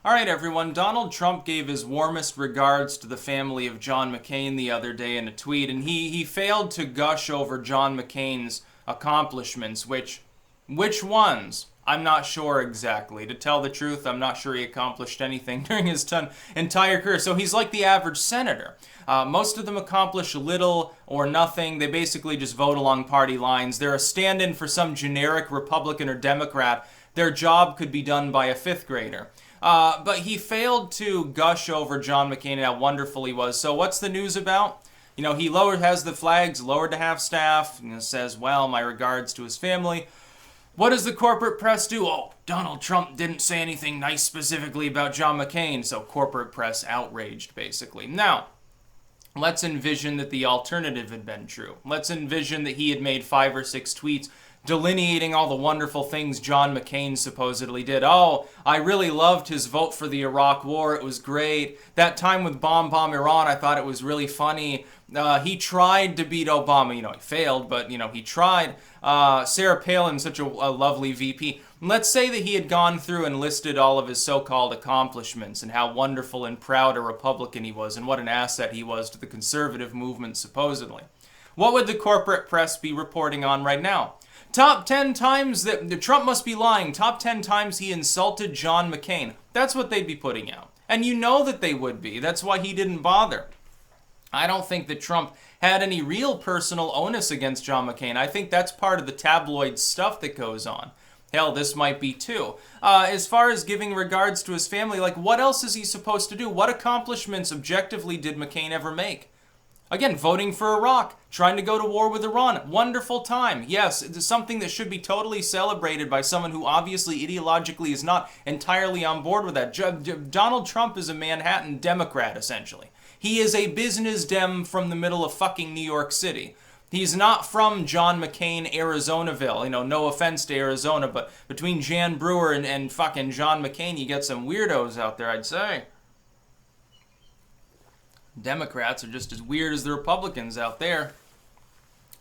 All right, everyone. Donald Trump gave his warmest regards to the family of John McCain the other day in a tweet, and he failed to gush over John McCain's accomplishments, which ones? I'm not sure exactly. To tell the truth, I'm not sure he accomplished anything during his entire career. So he's like the average senator. Most of them accomplish little or nothing. They basically just vote along party lines. They're a stand-in for some generic Republican or Democrat. Their job could be done by a fifth grader. But he failed to gush over John McCain and how wonderful he was. So what's the news about? He has the flags lowered to half staff, and says, well, my regards to his family. What does the corporate press do? Oh, Donald Trump didn't say anything nice specifically about John McCain, so corporate press outraged, basically. Now, let's envision that the alternative had been true. Let's envision that he had made 5 or 6 tweets delineating all the wonderful things John McCain supposedly did. Oh, I really loved his vote for the Iraq War. It was great. That time with Bomb Iran, I thought it was really funny. He tried to beat Obama. He failed, but, he tried. Sarah Palin, such a lovely VP. Let's say that he had gone through and listed all of his so-called accomplishments and how wonderful and proud a Republican he was and what an asset he was to the conservative movement, supposedly. What would the corporate press be reporting on right now? Top 10 times that Trump must be lying. Top 10 times he insulted John McCain. That's what they'd be putting out. And you know that they would be. That's why he didn't bother. I don't think that Trump had any real personal onus against John McCain. I think that's part of the tabloid stuff that goes on. Hell, this might be too. As far as giving regards to his family, what else is he supposed to do? What accomplishments objectively did McCain ever make? Again, voting for Iraq, trying to go to war with Iran, wonderful time. Yes, it's something that should be totally celebrated by someone who obviously ideologically is not entirely on board with that. Donald Trump is a Manhattan Democrat, essentially. He is a business dem from the middle of fucking New York City. He's not from John McCain, Arizonaville. No offense to Arizona, but between Jan Brewer and fucking John McCain, you get some weirdos out there, I'd say. Democrats are just as weird as the Republicans out there.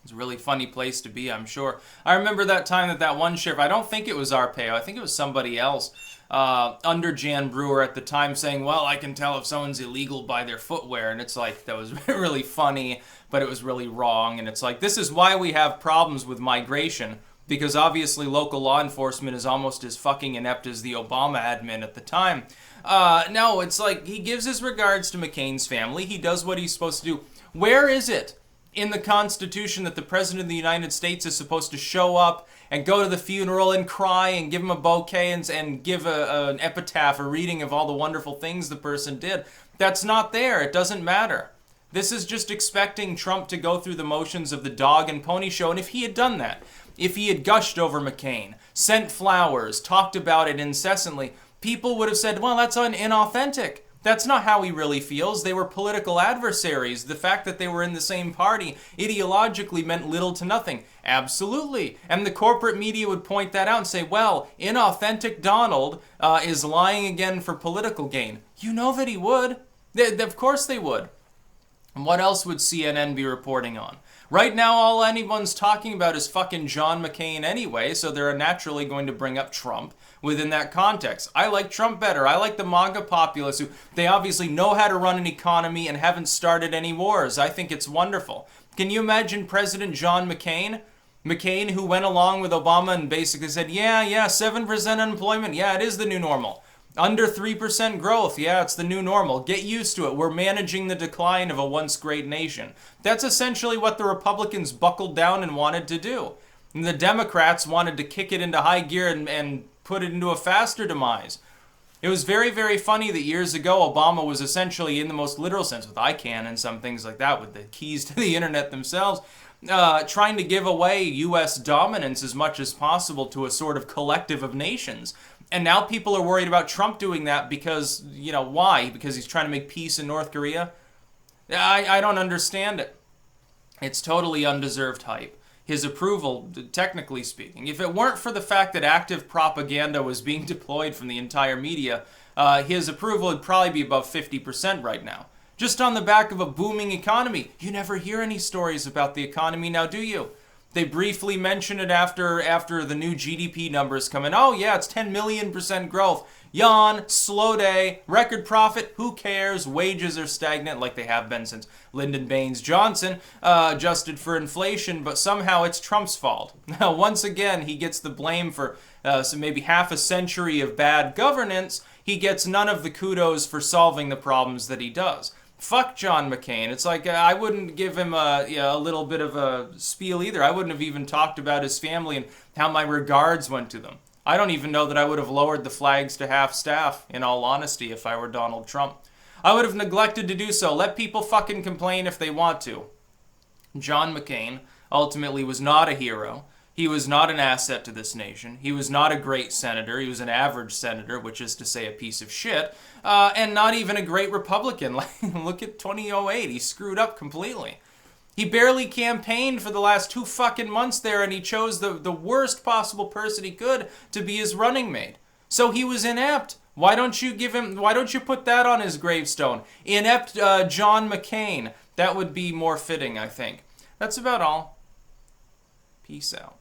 It's a really funny place to be, I'm sure. I remember that time that one sheriff, I don't think it was Arpaio, I think it was somebody else, under Jan Brewer at the time saying, well, I can tell if someone's illegal by their footwear. And it's like, that was really funny, but it was really wrong. And it's like, this is why we have problems with migration. Because obviously local law enforcement is almost as fucking inept as the Obama admin at the time. No, it's like he gives his regards to McCain's family. He does what he's supposed to do. Where is it in the Constitution that the President of the United States is supposed to show up and go to the funeral and cry and give him a bouquet and give an epitaph, a reading of all the wonderful things the person did? That's not there. It doesn't matter. This is just expecting Trump to go through the motions of the dog and pony show. And if he had done that, if he had gushed over McCain, sent flowers, talked about it incessantly, people would have said, well, that's inauthentic. That's not how he really feels. They were political adversaries. The fact that they were in the same party ideologically meant little to nothing. Absolutely. And the corporate media would point that out and say, well, inauthentic Donald is lying again for political gain. You know that he would. Of course they would. And what else would CNN be reporting on? Right now, all anyone's talking about is fucking John McCain anyway, so they're naturally going to bring up Trump within that context. I like Trump better. I like the MAGA populace who, they obviously know how to run an economy and haven't started any wars. I think it's wonderful. Can you imagine President John McCain? McCain who went along with Obama and basically said, yeah, 7% unemployment. Yeah, it is the new normal. Under 3% growth, yeah, it's the new normal. Get used to it. We're managing the decline of a once great nation. That's essentially what the Republicans buckled down and wanted to do. And the Democrats wanted to kick it into high gear and put it into a faster demise. It was very, very funny that years ago Obama was essentially, in the most literal sense, with ICANN and some things like that, with the keys to the internet themselves, trying to give away U.S. dominance as much as possible to a sort of collective of nations. And now people are worried about Trump doing that because, why? Because he's trying to make peace in North Korea? I don't understand it. It's totally undeserved hype. His approval, technically speaking. If it weren't for the fact that active propaganda was being deployed from the entire media, his approval would probably be above 50% right now. Just on the back of a booming economy. You never hear any stories about the economy now, do you? They briefly mention it after the new GDP numbers come in. Oh yeah, it's 10 million% growth. Yawn, slow day, record profit, who cares? Wages are stagnant like they have been since Lyndon Baines Johnson adjusted for inflation, but somehow it's Trump's fault. Now, once again, he gets the blame for so maybe half a century of bad governance. He gets none of the kudos for solving the problems that he does. Fuck John McCain. It's like I wouldn't give him a little bit of a spiel either. I wouldn't have even talked about his family and how my regards went to them. I don't even know that I would have lowered the flags to half-staff, in all honesty, if I were Donald Trump. I would have neglected to do so. Let people fucking complain if they want to. John McCain ultimately was not a hero. He was not an asset to this nation. He was not a great senator. He was an average senator, which is to say a piece of shit, and not even a great Republican. Look at 2008. He screwed up completely. He barely campaigned for the last 2 fucking months there, and he chose the worst possible person he could to be his running mate. So he was inept. Why don't you put that on his gravestone? Inept John McCain. That would be more fitting, I think. That's about all. Peace out.